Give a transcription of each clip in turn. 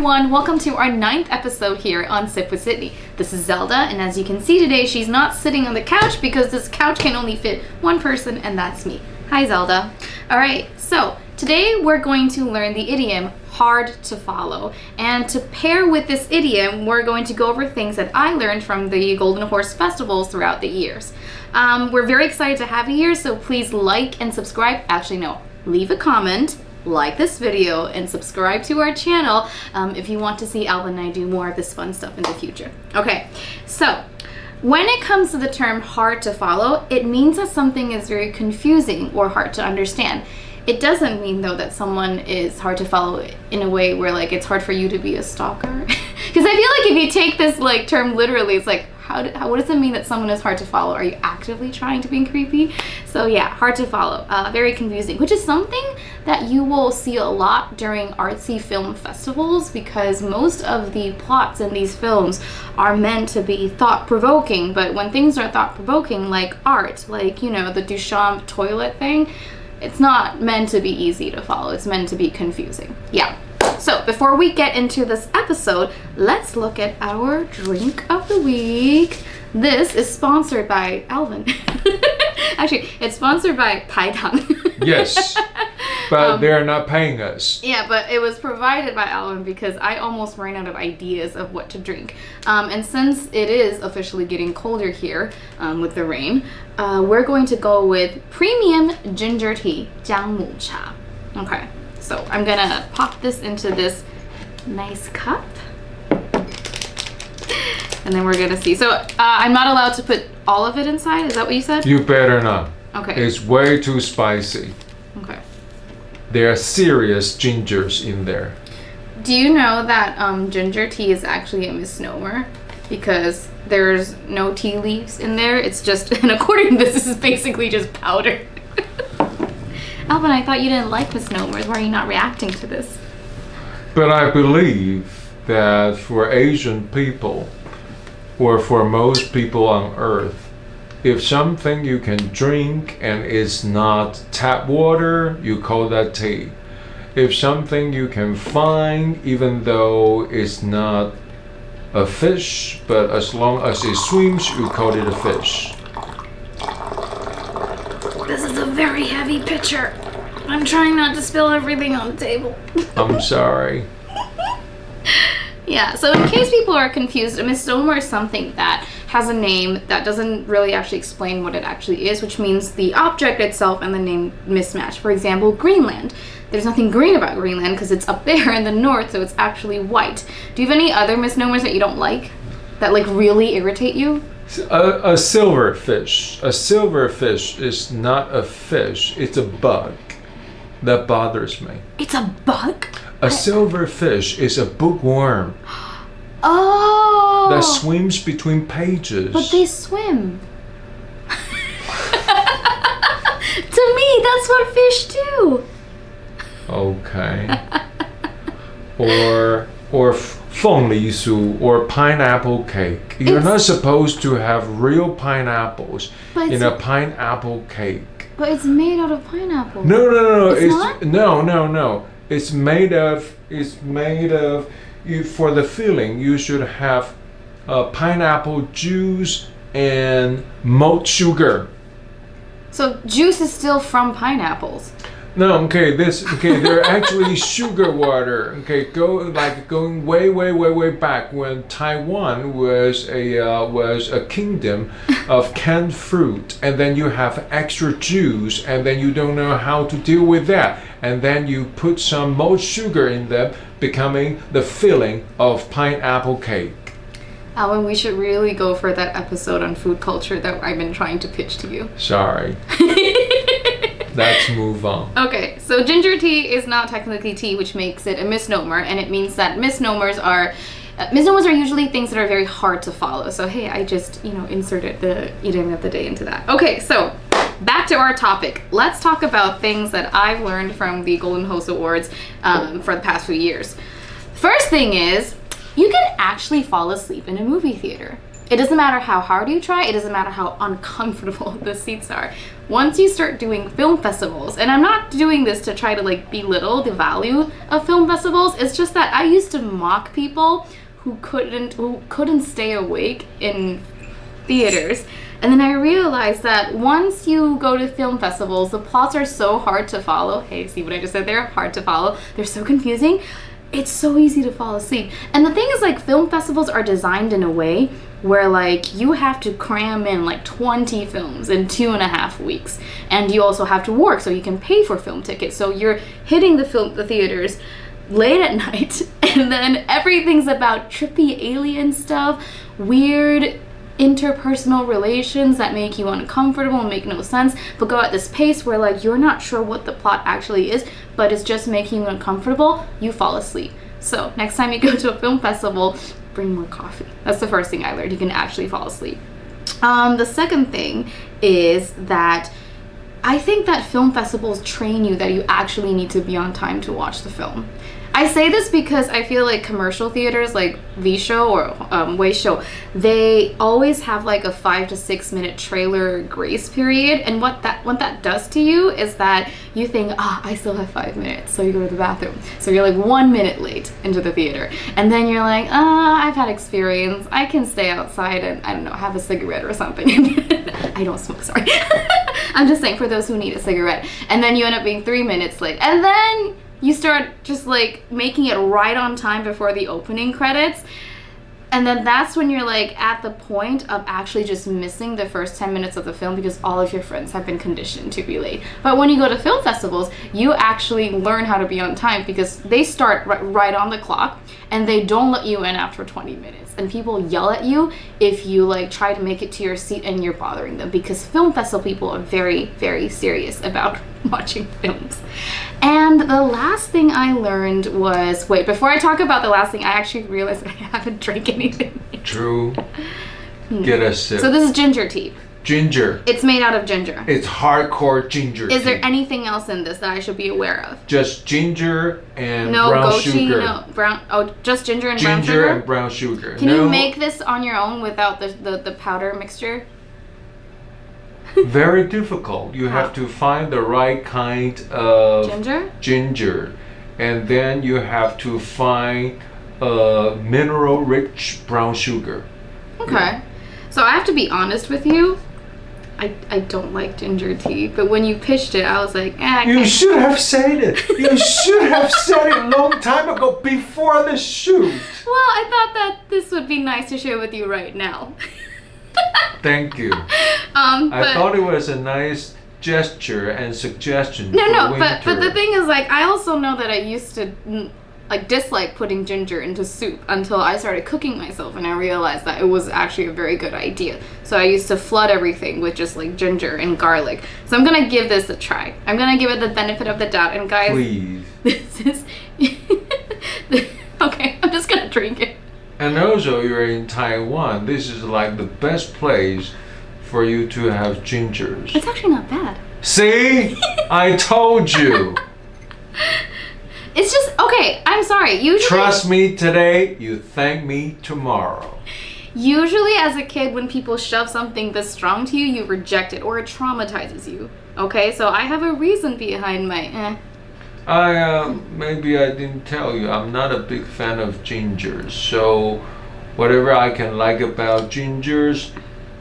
everyone, welcome to our 9th episode here on Sip with Sydney. This is Zelda, and as you can see today, she's not sitting on the couch because this couch can only fit one person, and that's me. Hi Zelda. Alright, so today we're going to learn the idiom hard to follow, and to pair with this idiom, we're going to go over things that I learned from the Golden Horse festivals throughout the years. We're very excited to have you here, so please like and subscribe. Actually, no, leave a comment, like this video, and subscribe to our channel if you want to see Alvin and I do more of this fun stuff in the future. Okay, so when it comes to the term hard to follow, it means that something is very confusing or hard to understand. It doesn't mean though that someone is hard to follow in a way where like it's hard for you to be a stalker. Because I feel like if you take this like term literally, it's like what does it mean that someone is hard to follow? Are you actively trying to be creepy? So yeah, hard to follow, very confusing, which is something that you will see a lot during artsy film festivals, because most of the plots in these films are meant to be thought-provoking. But when things are thought-provoking, like art, like, you know, the Duchamp toilet thing, it's not meant to be easy to follow. It's meant to be confusing. Yeah. So before we get into this episode, let's look at our drink of the week. This is sponsored by Alvin. Actually, it's sponsored by Pai Tang. Yes, but they're not paying us. Yeah, but it was provided by Alvin because I almost ran out of ideas of what to drink. And since it is officially getting colder here with the rain, we're going to go with premium ginger tea, 姜母茶. Okay, so I'm gonna pop this into this nice cup. And then we're gonna see. So I'm not allowed to put all of it inside, is that what you said? You better not. Okay. It's way too spicy. Okay. There are serious gingers in there. Do you know that ginger tea is actually a misnomer? Because there's no tea leaves in there. It's just, and according to this is basically just powder. Alvin, I thought you didn't like misnomers. Why are you not reacting to this? But I believe that for Asian people, or for most people on Earth, if something you can drink and it's not tap water, you call that tea. If something you can find, even though it's not a fish, but as long as it swims, you call it a fish. This is a very heavy pitcher. I'm trying not to spill everything on the table. I'm sorry. Yeah, so in case people are confused, a misnomer is something that has a name that doesn't really actually explain what it actually is, which means the object itself and the name mismatch. For example, Greenland. There's nothing green about Greenland because it's up there in the north, so it's actually white. Do you have any other misnomers that you don't like? That like really irritate you? A silverfish. A silverfish is not a fish, it's a bug. That bothers me. It's a bug? A silverfish is a bookworm. Oh! That swims between pages. But they swim. To me, that's what fish do. Okay. or 凤梨酥 or pineapple cake. You're not supposed to have real pineapples in a pineapple cake. But it's made out of pineapple. No. It's not? No. It's made of, for the filling, you should have pineapple juice and malt sugar. So juice is still from pineapples. No, they're actually sugar water. Okay, going way back when Taiwan was a kingdom of canned fruit, and then you have extra juice, and then you don't know how to deal with that, and then you put some malt sugar in them, becoming the filling of pineapple cake. Alvin, we should really go for that episode on food culture that I've been trying to pitch to you. Sorry. Let's move on. Okay, so ginger tea is not technically tea, which makes it a misnomer, and it means that misnomers are usually things that are very hard to follow. So hey, I just, inserted the idiom of the day into that. Okay, so back to our topic. Let's talk about things that I've learned from the Golden Horse Awards for the past few years. First thing is, you can actually fall asleep in a movie theater. it doesn't matter how hard you try, it doesn't matter how uncomfortable the seats are. Once you start doing film festivals, and I'm not doing this to try to like belittle the value of film festivals, it's just that I used to mock people who couldn't stay awake in theaters. And then I realized that once you go to film festivals, the plots are so hard to follow. Hey, see what I just said there? Hard to follow. They're so confusing. It's so easy to fall asleep. And the thing is, like, film festivals are designed in a way where, like, you have to cram in like 20 films in 2.5 weeks. And you also have to work so you can pay for film tickets. So you're hitting the theaters late at night, and then everything's about trippy alien stuff, weird interpersonal relations that make you uncomfortable and make no sense, but go at this pace where like you're not sure what the plot actually is, but it's just making you uncomfortable, you fall asleep. So next time you go to a film festival, bring more coffee. That's the first thing I learned. You can actually fall asleep. The second thing is that I think that film festivals train you that you actually need to be on time to watch the film. I say this because I feel like commercial theaters like V-Show or Wei-Show, they always have like a 5 to 6 minute trailer grace period, and what that does to you is that you think, I still have 5 minutes, so you go to the bathroom. So you're like 1 minute late into the theater, and then you're like, I've had experience, I can stay outside and, I don't know, have a cigarette or something. I don't smoke, sorry. I'm just saying for those who need a cigarette. And then you end up being 3 minutes late, and then you start just like making it right on time before the opening credits. And then that's when you're like at the point of actually just missing the first 10 minutes of the film because all of your friends have been conditioned to be late. But when you go to film festivals, you actually learn how to be on time because they start right on the clock and they don't let you in after 20 minutes. And people yell at you if you like try to make it to your seat and you're bothering them, because film festival people are very, very serious about watching films. And the last thing I learned was, wait, before I talk about the last thing, I actually realized I haven't drank anything. True. Get a sip. So this is ginger tea. Ginger. It's made out of ginger. It's hardcore ginger tea. Is there anything else in this that I should be aware of? Just ginger and no brown gochujang, sugar. No brown. Oh, just ginger and brown sugar. Ginger and brown sugar. Can you make this on your own without the powder mixture? Very difficult. You have to find the right kind of ginger, and then you have to find mineral-rich brown sugar. Okay. Yeah. So I have to be honest with you. I don't like ginger tea, but when you pitched it, I was like, You should have said it. You should have said it a long time ago before the shoot. Well, I thought that this would be nice to share with you right now. Thank you. I thought it was a nice gesture and suggestion. But the thing is, like, I also know that I used to like dislike putting ginger into soup until I started cooking myself, and I realized that it was actually a very good idea. So I used to flood everything with just like ginger and garlic. So I'm gonna give this a try. I'm gonna give it the benefit of the doubt. And guys, please. This is okay. I'm just gonna drink it. And also, you're in Taiwan. This is like the best place for you to have gingers. It's actually not bad. See? I told you. It's just, okay, I'm sorry. Usually, trust me today, you thank me tomorrow. Usually as a kid, when people shove something this strong to you, you reject it or it traumatizes you. Okay, so I have a reason behind my maybe I didn't tell you, I'm not a big fan of gingers. So whatever I can like about gingers,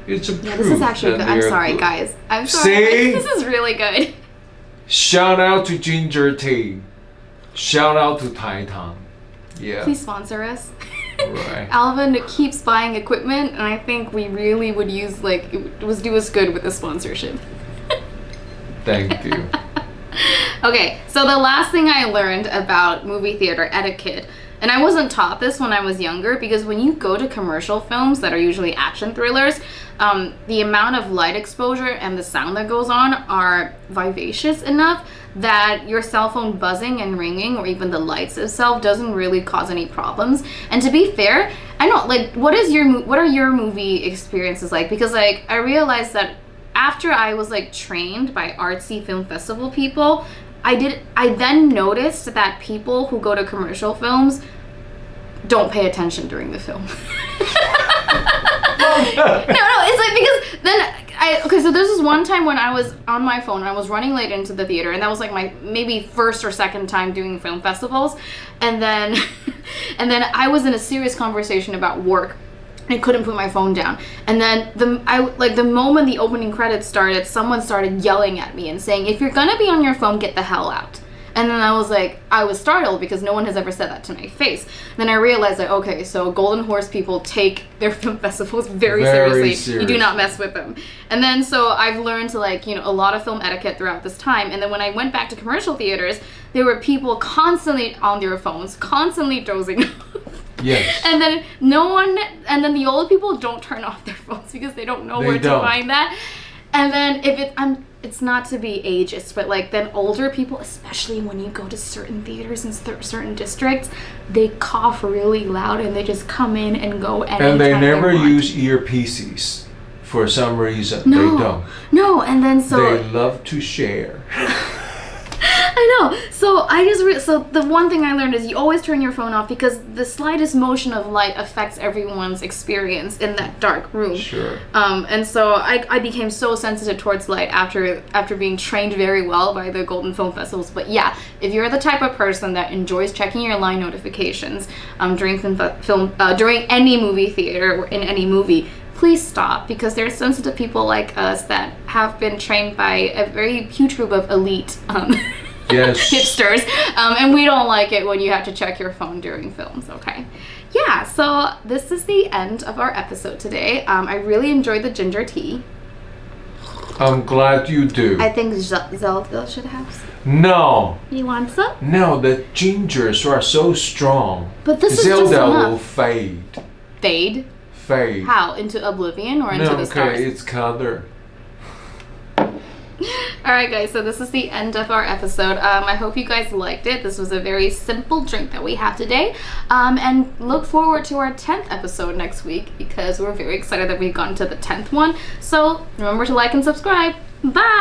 it's a proof. This is actually good. I'm sorry, good. Guys. I'm sorry. See? This is really good. Shout out to ginger tea. Shout out to Tai Tang. Yeah. Please sponsor us. Right. Alvin keeps buying equipment, and I think we really would use, like, it would do us good with the sponsorship. Thank you. Okay, so the last thing I learned about movie theater etiquette, and I wasn't taught this when I was younger, because when you go to commercial films that are usually action thrillers, the amount of light exposure and the sound that goes on are vivacious enough that your cell phone buzzing and ringing, or even the lights itself, doesn't really cause any problems. And to be fair, I know, like, what are your movie experiences like? Because, like, I realized that after I was, like, trained by artsy film festival people, I then noticed that people who go to commercial films don't pay attention during the film. Well, it's like because then okay, so there's this one time when I was on my phone and I was running late into the theater, and that was like my maybe first or second time doing film festivals, and then I was in a serious conversation about work. I couldn't put my phone down, and then the moment the opening credits started, someone started yelling at me and saying, "If you're gonna be on your phone, get the hell out." And then I was startled because no one has ever said that to my face. Then I realized that, okay, so Golden Horse people take their film festivals very seriously. You do not mess with them. And then so I've learned to a lot of film etiquette throughout this time. And then when I went back to commercial theaters, there were people constantly on their phones, constantly dozing off. Yes. And then the old people don't turn off their phones because they don't know where to find that. And then it's not to be ageist, but then older people, especially when you go to certain theaters in certain districts, they cough really loud and they just come in and go anytime and they never they want. use earpieces for some reason. They don't. No, and then so they love to share. I know. So so the one thing I learned is you always turn your phone off because the slightest motion of light affects everyone's experience in that dark room. Sure. And so I became so sensitive towards light after being trained very well by the Golden Film Festivals. But yeah, if you're the type of person that enjoys checking your line notifications during any movie theater or in any movie, please stop, because there's sensitive people like us that have been trained by a very huge group of elite hipsters, and we don't like it when you have to check your phone during films, okay? Yeah, so this is the end of our episode today. I really enjoyed the ginger tea. I'm glad you do. I think Zelda should have some. No. You want some? No, the gingers are so strong. But this Zelda is just enough. Will fade. Fade? Fade. How? Into oblivion or into the stars? No, it's color. Alright guys, so this is the end of our episode. I hope you guys liked it. This was a very simple drink that we have today. And look forward to our 10th episode next week because we're very excited that we've gotten to the 10th one. So remember to like and subscribe. Bye!